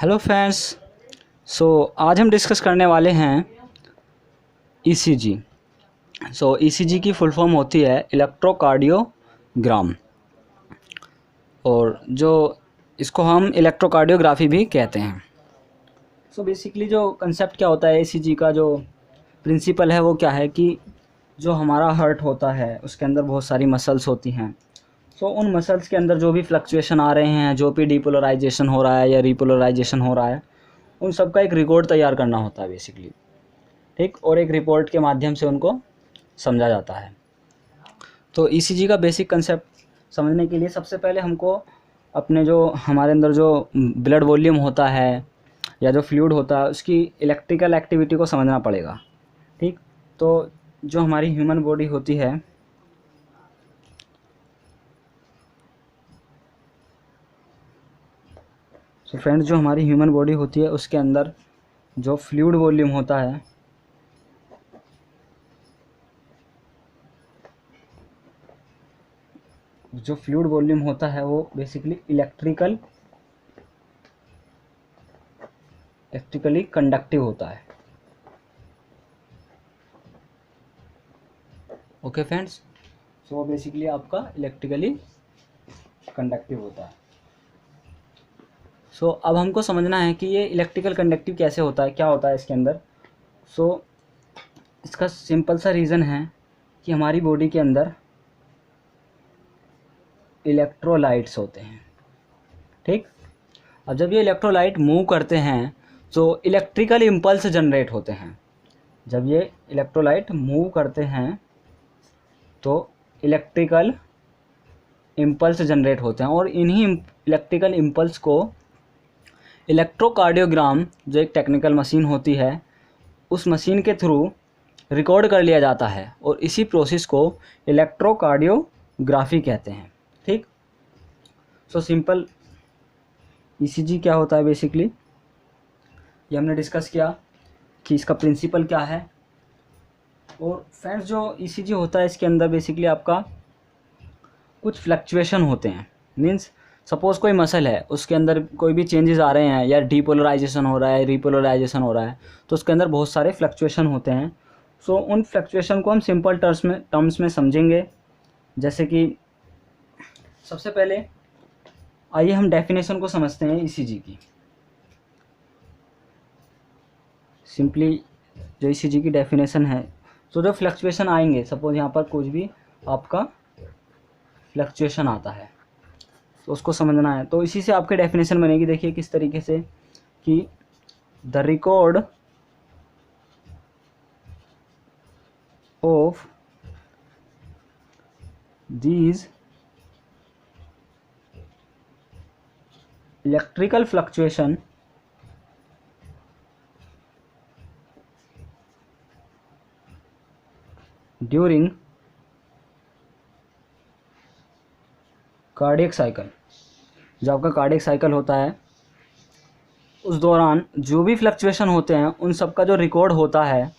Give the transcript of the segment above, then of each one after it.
Hello friends. आज हम discuss करने वाले हैं ईसीजी। ईसीजी की फुल फॉर्म होती है इलेक्ट्रोकार्डियोग्राम, और जो इसको हम इलेक्ट्रोकार्डियोग्राफी भी कहते हैं। बेसिकली जो कंसेप्ट क्या होता है ईसीजी का, जो प्रिंसिपल है वो क्या है कि जो हमारा हार्ट होता है उसके अंदर बहुत सारी मसल्स होती हैं। उन मसल्स के अंदर जो भी फ्लक्चुएशन आ रहे हैं, जो भी डीपोलराइजेशन हो रहा है या रीपोलराइजेशन हो रहा है, उन सब का एक रिकॉर्ड तैयार करना होता है बेसिकली, ठीक। और एक रिपोर्ट के माध्यम से उनको समझा जाता है। तो ईसीजी का बेसिक कंसेप्ट समझने के लिए सबसे पहले हमको अपने जो हमारे अंदर जो ब्लड वॉल्यूम होता है या जो फ्लूइड होता है उसकी इलेक्ट्रिकल एक्टिविटी को समझना पड़ेगा, ठीक। तो जो हमारी ह्यूमन बॉडी होती है, फ्रेंड्स जो हमारी ह्यूमन बॉडी होती है उसके अंदर जो फ्लूइड वॉल्यूम होता है, जो फ्लूइड वॉल्यूम होता है वो बेसिकली इलेक्ट्रिकली कंडक्टिव होता है। ओके फ्रेंड्स, बेसिकली आपका इलेक्ट्रिकली कंडक्टिव होता है। अब हमको समझना है कि ये इलेक्ट्रिकल कंडक्टिव कैसे होता है, क्या होता है इसके अंदर। इसका सिंपल सा रीज़न है कि हमारी बॉडी के अंदर इलेक्ट्रोलाइट्स होते हैं, ठीक। अब जब ये इलेक्ट्रोलाइट मूव करते हैं तो इलेक्ट्रिकल इम्पल्स जनरेट होते हैं। जब ये इलेक्ट्रोलाइट मूव करते हैं तो इलेक्ट्रिकल इम्पल्स जनरेट होते हैं, और इन्हीं इलेक्ट्रिकल इम्पल्स को इलेक्ट्रोकार्डियोग्राम, जो एक टेक्निकल मशीन होती है, उस मशीन के थ्रू रिकॉर्ड कर लिया जाता है, और इसी प्रोसेस को इलेक्ट्रोकार्डियोग्राफी कहते हैं, ठीक। सिंपल ईसीजी क्या होता है बेसिकली, ये हमने डिस्कस किया कि इसका प्रिंसिपल क्या है। और फ्रेंड्स जो ईसीजी होता है इसके अंदर बेसिकली आपका कुछ फ्लक्चुएशन होते हैं। मींस सपोज़ कोई मसल है, उसके अंदर कोई भी चेंजेस आ रहे हैं, या डीपोलराइजेशन हो रहा है, रीपोलराइजेशन हो रहा है, तो उसके अंदर बहुत सारे फ्लक्चुएशन होते हैं। उन फ्लक्चुएशन को हम सिंपल टर्म्स में समझेंगे। जैसे कि सबसे पहले आइए हम डेफिनेशन को समझते हैं ईसीजी की। सिंपली जो ईसीजी की डेफिनेशन है, जो फ्लक्चुएशन आएंगे, सपोज यहाँ पर कुछ भी आपका फ्लक्चुएशन आता है तो उसको समझना है, तो इसी से आपकी डेफिनेशन बनेगी। देखिए किस तरीके से कि the record of these electrical fluctuation during cardiac cycle. जो आपका कार्डियक साइकिल होता है उस दौरान जो भी फ्लक्चुएशन होते हैं उन सब का जो रिकॉर्ड होता है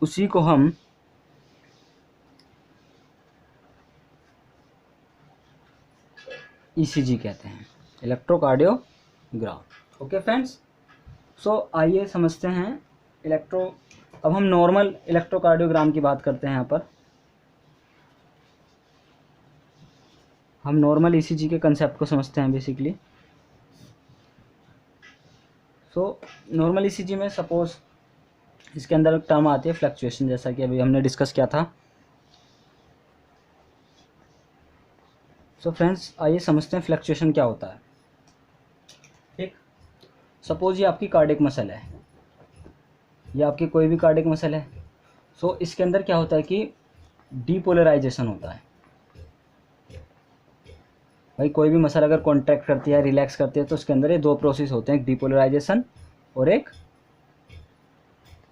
उसी को हम ईसीजी कहते हैं, इलेक्ट्रोकार्डियोग्राम। ओके फ्रेंड्स, आइए समझते हैं अब हम नॉर्मल इलेक्ट्रोकार्डियोग्राम की बात करते हैं। यहाँ पर हम नॉर्मल ईसीजी के कंसेप्ट को समझते हैं बेसिकली। नॉर्मल ईसीजी में सपोज इसके अंदर एक टर्म आती है फ्लक्चुएशन, जैसा कि अभी हमने डिस्कस किया था। फ्रेंड्स आइए समझते हैं फ्लक्चुएशन क्या होता है, ठीक। सपोज ये आपकी कार्डियक मसल है, ये आपकी कोई भी कार्डियक मसल है। इसके अंदर क्या होता है कि डीपोलराइजेशन होता है। भाई कोई भी मसल अगर कॉन्ट्रैक्ट करती है, रिलैक्स करती है, तो उसके अंदर ये दो प्रोसेस होते हैं, एक डीपोलराइजेशन और एक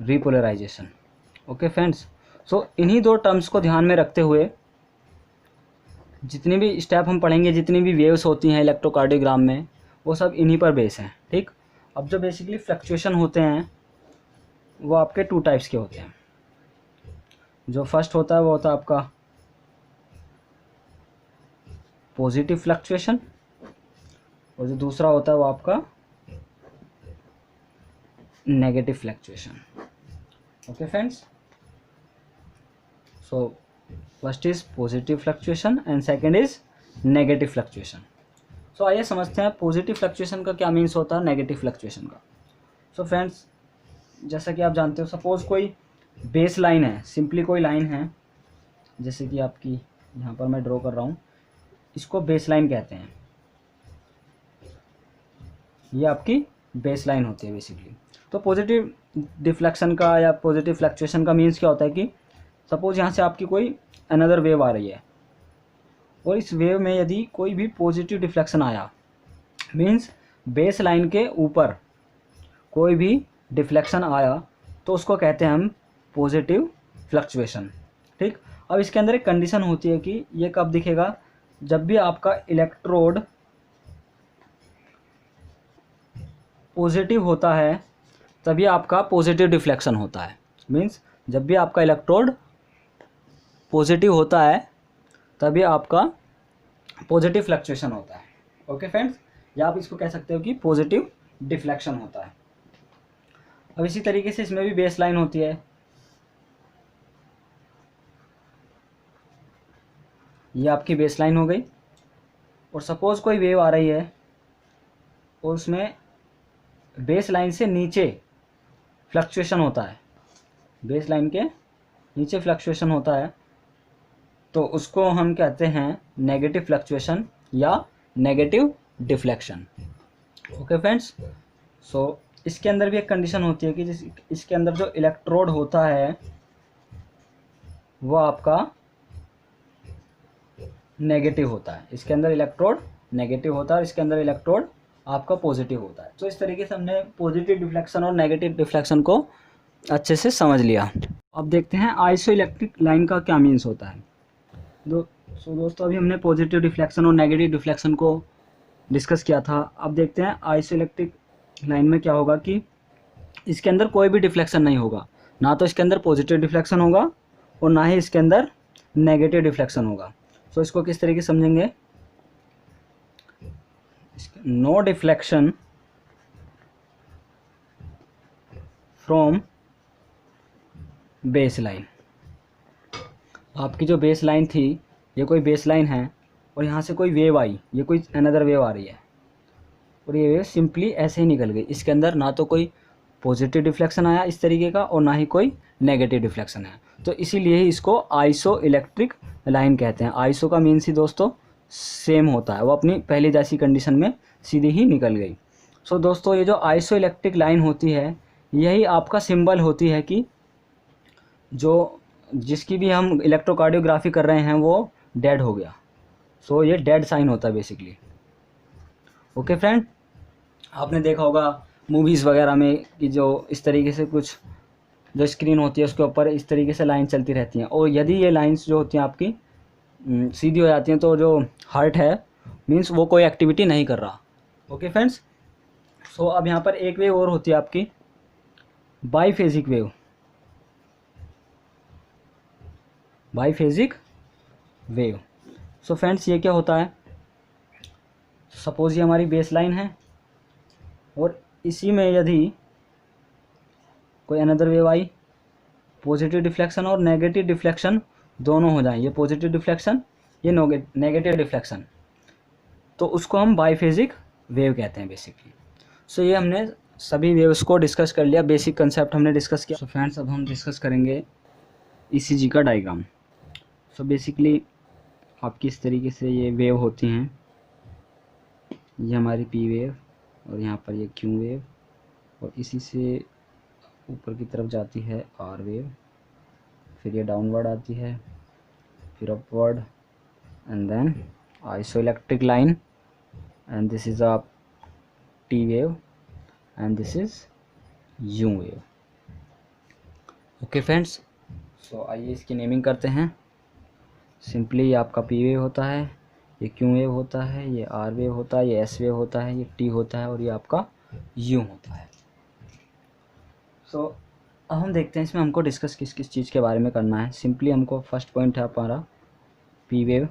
रीपोलराइजेशन। ओके फ्रेंड्स, इन्हीं दो टर्म्स को ध्यान में रखते हुए जितनी भी स्टेप हम पढ़ेंगे, जितनी भी वेव्स होती हैं इलेक्ट्रोकार्डियोग्राम में, वो सब इन्हीं पर बेस हैं, ठीक। अब जो बेसिकली फ्लक्चुएशन होते हैं वो आपके टू टाइप्स के होते हैं। जो फर्स्ट होता है वो होता है आपका पॉजिटिव फ्लक्चुएशन, और जो दूसरा होता है वो आपका negative fluctuation. Okay friends, so first is positive fluctuation and second is negative fluctuation. So आइए समझते हैं पॉजिटिव फ्लक्चुएशन का क्या मीन्स होता है, नेगेटिव फ्लक्चुएशन का. सो फ्रेंड्स, जैसा कि आप जानते हो, सपोज कोई बेस लाइन है, सिंपली कोई लाइन है, जैसे कि आपकी यहाँ पर मैं ड्रॉ कर रहा हूँ, इसको बेस लाइन कहते हैं. ये आपकी बेस लाइन होती है बेसिकली. तो पॉजिटिव डिफ्लेक्शन का या पॉजिटिव फ्लक्चुएशन का मीन्स क्या होता है कि सपोज यहाँ से आपकी कोई अनदर वेव आ रही है और इस वेव में यदि कोई भी पॉजिटिव डिफ्लेक्शन आया, मीन्स बेस लाइन के ऊपर कोई भी डिफ्लेक्शन आया, तो उसको कहते हैं हम पॉजिटिव फ्लक्चुएशन. ठीक. अब इसके अंदर एक कंडीशन होती है कि ये कब दिखेगा, जब भी आपका इलेक्ट्रोड पॉजिटिव होता है तभी आपका पॉजिटिव डिफ्लेक्शन होता है. मीन्स जब भी आपका इलेक्ट्रोड पॉजिटिव होता है तभी आपका पॉजिटिव फ्लक्चुएशन होता है. ओके फ्रेंड्स, या आप इसको कह सकते हो कि पॉजिटिव डिफ्लेक्शन होता है. अब इसी तरीके से इसमें भी बेस लाइन होती है. ये आपकी बेस लाइन हो गई और सपोज कोई वेव आ रही है और उसमें बेस लाइन से नीचे फ्लक्चुएशन होता है, बेस लाइन के नीचे फ्लक्चुएशन होता है, तो उसको हम कहते हैं नेगेटिव फ्लक्चुएशन या नेगेटिव डिफ्लेक्शन. ओके फ्रेंड्स, सो इसके अंदर भी एक कंडीशन होती है कि इसके अंदर जो इलेक्ट्रोड होता है वो आपका नेगेटिव होता है. इसके अंदर इलेक्ट्रोड नेगेटिव होता है और इसके अंदर इलेक्ट्रोड आपका पॉजिटिव होता है. तो इस तरीके से हमने पॉजिटिव डिफ्लेक्शन और नेगेटिव डिफ्लेक्शन को अच्छे से समझ लिया. अब देखते हैं आइसो इलेक्ट्रिक लाइन का क्या मीन्स होता है. दोस्तों, अभी हमने पॉजिटिव डिफ्लेक्शन और नेगेटिव डिफ्लेक्शन को डिस्कस किया था. अब देखते हैं आइसो इलेक्ट्रिक लाइन में क्या होगा कि इसके अंदर कोई भी डिफ्लेक्शन नहीं होगा, ना तो इसके अंदर पॉजिटिव डिफ्लेक्शन होगा और ना ही इसके अंदर नेगेटिव डिफ्लेक्शन होगा. सो इसको किस तरीके से समझेंगे, no deflection from base line. आपकी जो बेस लाइन थी, ये कोई बेस लाइन है और यहाँ से कोई वेव आई, ये कोई अनदर वेव आ रही है और ये वेव सिंपली ऐसे ही निकल गई. इसके अंदर ना तो कोई पॉजिटिव डिफ्लेक्शन आया इस तरीके का और ना ही कोई नेगेटिव डिफ्लेक्शन है. तो इसीलिए ही इसको आइसो इलेक्ट्रिक लाइन कहते हैं. आइसो का मीन्स ही दोस्तों सेम होता है, वो अपनी पहली जैसी कंडीशन में सीधी ही निकल गई. सो दोस्तों, ये जो आइसो इलेक्ट्रिक लाइन होती है यही आपका सिंबल होती है कि जो जिसकी भी हम इलेक्ट्रोकार्डियोग्राफी कर रहे हैं वो डेड हो गया. सो ये डेड साइन होता है बेसिकली. ओके फ्रेंड, आपने देखा होगा मूवीज़ वगैरह में कि जो इस तरीके से कुछ जो स्क्रीन होती है उसके ऊपर इस तरीके से लाइन चलती रहती हैं और यदि ये लाइंस जो होती हैं आपकी सीधी हो जाती हैं तो जो हार्ट है मीन्स वो कोई एक्टिविटी नहीं कर रहा. ओके फ्रेंड्स, सो अब यहाँ पर एक वेव और होती है आपकी biphasic wave. Biphasic wave. So friends, ये क्या होता है, सपोज ये हमारी बेस लाइन है और इसी में यदि कोई अनदर वेव आई, पॉजिटिव डिफ्लेक्शन और नेगेटिव डिफ्लेक्शन दोनों हो जाए, ये पॉजिटिव डिफ्लेक्शन ये नेगेटिव डिफ्लेक्शन, तो उसको हम बाईफेजिक वेव कहते हैं बेसिकली. सो ये हमने सभी वेव्स को डिस्कस कर लिया, बेसिक कंसेप्ट हमने डिस्कस किया. सो फ्रेंड्स, अब हम डिस्कस करेंगे ईसीजी का डायग्राम. सो बेसिकली आपकी इस तरीके से ये वेव होती हैं, ये हमारी पी वेव और यहाँ पर ये क्यू वेव और इसी से ऊपर की तरफ जाती है आर वेव, फिर ये डाउनवर्ड आती है, फिर upward and then isoelectric line and this is a T wave and this is U wave. Okay friends, so आइए इसकी नेमिंग करते हैं. सिंपली ये आपका पी वेव होता है, ये क्यू वेव होता है, ये आर वेव होता है, ये एस वेव होता है, ये टी होता है और ये आपका यू होता है. सो अब हम देखते हैं इसमें हमको डिस्कस किस किस चीज़ के बारे में करना है. सिंपली हमको फर्स्ट पॉइंट है हमारा पी वेव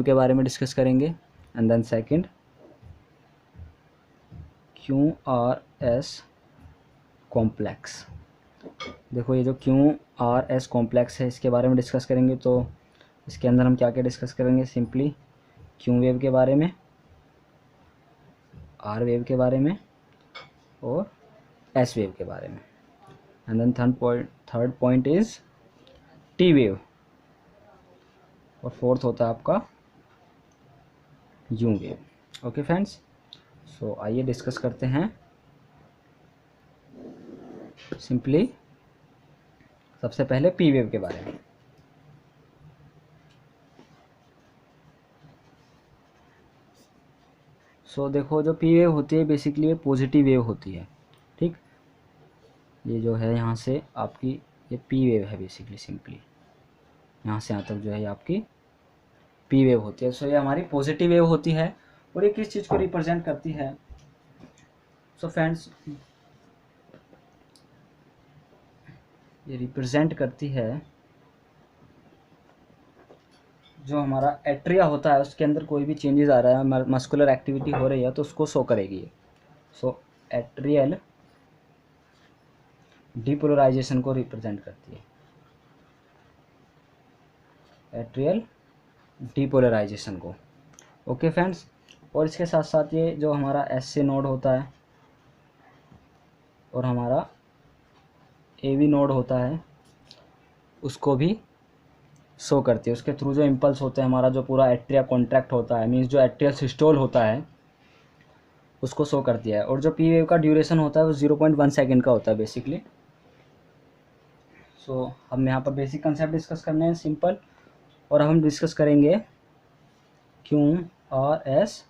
के बारे में डिस्कस करेंगे and then second QRS complex. देखो ये जो QRS कॉम्प्लेक्स है इसके बारे में डिस्कस करेंगे। तो इसके अंदर हम क्या क्या डिस्कस करेंगे, सिंपली क्यू वेव के बारे में, आर वेव के बारे में और एस वेव के बारे में। And then third point is T wave और फोर्थ होता है आपका U wave. Okay friends, so आइए डिस्कस करते हैं सिंपली सबसे पहले पी वेव के बारे में। सो देखो जो पी वेव होती है बेसिकली ये पॉजिटिव वेव होती है, ठीक। ये जो है यहाँ से आपकी ये पी वेव है बेसिकली, सिंपली यहाँ से यहाँ तक जो है ये आपकी पी वेव होती है। सो ये हमारी पॉजिटिव वेव होती है और ये किस चीज़ को रिप्रेजेंट करती है। सो फ्रेंड्स ये रिप्रेजेंट करती है जो हमारा एट्रिया होता है उसके अंदर कोई भी चेंजेस आ रहा है, मस्कुलर एक्टिविटी हो रही है तो उसको शो करेगी ये। सो एट्रियल डीपोलराइजेशन को रिप्रेजेंट करती है, एट्रियल डीपोलराइजेशन को। ओके फ्रेंड्स, और इसके साथ साथ ये जो हमारा एससी नोड होता है और हमारा एवी नोड होता है उसको भी शो करती है। उसके थ्रू जो इम्पल्स होते हैं, हमारा जो पूरा एट्रिया कॉन्ट्रैक्ट होता है, मीन्स जो एट्रियल सिस्टोल होता है उसको शो करती है। और जो पी वेव का ड्यूरेशन होता है वो 0.1 सेकेंड का होता है बेसिकली। सो हम यहाँ पर बेसिक कंसेप्ट डिस्कस करने हैं सिंपल, और हम डिस्कस करेंगे QRS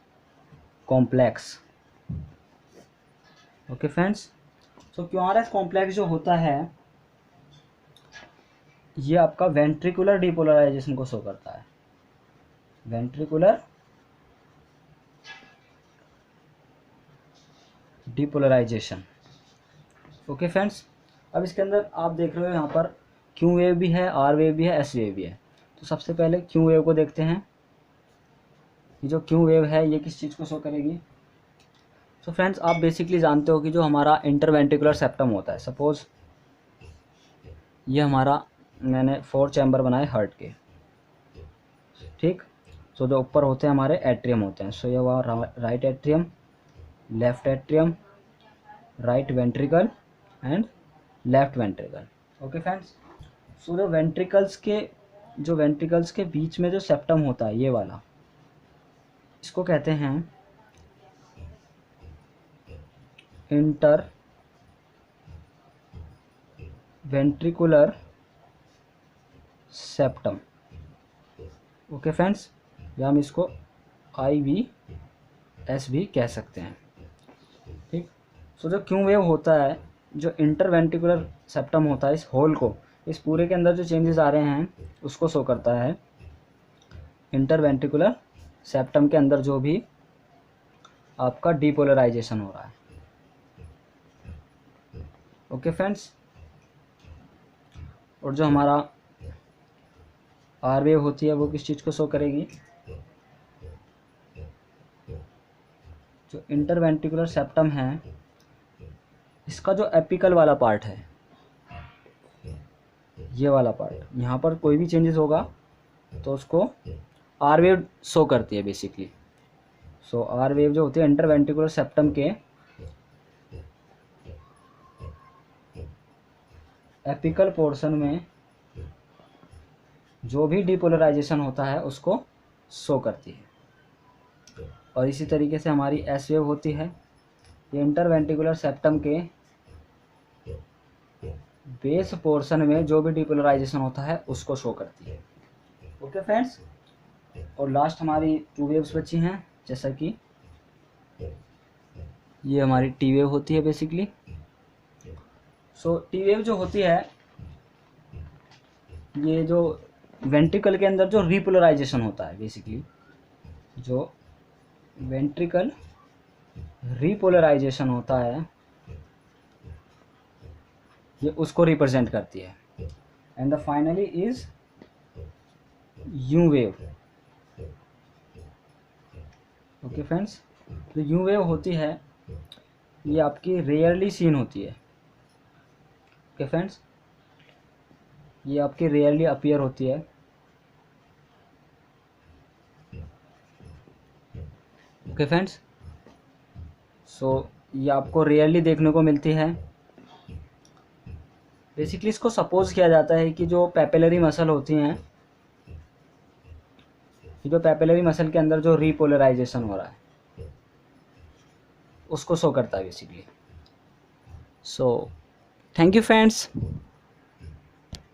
कॉम्प्लेक्स। ओके फ्रेंड्स, सो QRS कॉम्प्लेक्स जो होता है ये आपका वेंट्रिकुलर डिपोलराइजेशन को शो करता है, वेंट्रिकुलर डिपोलराइजेशन। ओके फ्रेंड्स, अब इसके अंदर आप देख रहे हो यहाँ पर क्यू वेव भी है, आर वेव भी है, एस वेव भी है। तो सबसे पहले क्यू वेव को देखते हैं। ये जो क्यू वेव है ये किस चीज़ को शो करेगी। सो फ्रेंड्स आप बेसिकली जानते हो कि जो हमारा इंटरवेंट्रिकुलर सेप्टम होता है, सपोज ये हमारा मैंने 4 चैम्बर बनाए हार्ट के, ठीक। सो जो ऊपर होते हैं हमारे एट्रियम होते हैं। सो ये वहाँ right atrium, left atrium, right ventricle and left ventricle. Okay friends, so जो वेंट्रिकल्स के बीच में जो सेप्टम होता है ये वाला, इसको कहते हैं inter ventricular septum. Okay friends, या हम इसको IVS भी कह सकते हैं, ठीक। सो जो क्यू वेव होता है, जो इंटरवेंट्रिकुलर सेप्टम होता है, इस होल को, इस पूरे के अंदर जो चेंजेस आ रहे हैं उसको शो करता है। इंटरवेंट्रिकुलर सेप्टम के अंदर जो भी आपका डीपोलराइजेशन हो रहा है। ओके फ्रेंड्स, और जो हमारा आर वेव होती है वो किस चीज़ को शो करेगी, जो इंटरवेंट्रिकुलर सेप्टम है इसका जो एपिकल वाला पार्ट है, ये वाला पार्ट, यहाँ पर कोई भी चेंजेस होगा तो उसको आर वेव शो करती है बेसिकली। सो आर वेव जो होती है इंटरवेंट्रिकुलर सेप्टम के एपिकल पोर्शन में जो भी डीपोलराइजेशन होता है उसको शो करती है। और इसी तरीके से हमारी एस वेव होती है, ये इंटरवेंट्रिकुलर सेप्टम के बेस पोर्शन में जो भी डीपोलराइजेशन होता है उसको शो करती है। ओके फ्रेंड्स, और लास्ट हमारी टू वेव्स बची हैं, जैसा कि ये हमारी टी वेव होती है बेसिकली। सो टी वेव जो होती है ये जो वेंट्रिकल के अंदर जो रिपोलराइजेशन होता है बेसिकली, जो वेंट्रिकल रिपोलराइजेशन होता है ये उसको रिप्रेजेंट करती है। And the finally is you wave. Okay friends, तो यू वेव होती है ये आपकी रेयरली सीन होती है। ओके फ्रेंड्स, ये आपकी रेयरली अपीयर होती है। ओके फ्रेंड्स, सो ये आपको रेयरली देखने को मिलती है। बेसिकली इसको सपोज किया जाता है कि जो पैपिलरी मसल होती हैं, जो पैपिलरी मसल के अंदर जो रीपोलराइजेशन हो रहा है उसको शो करता है basically. So thank you friends.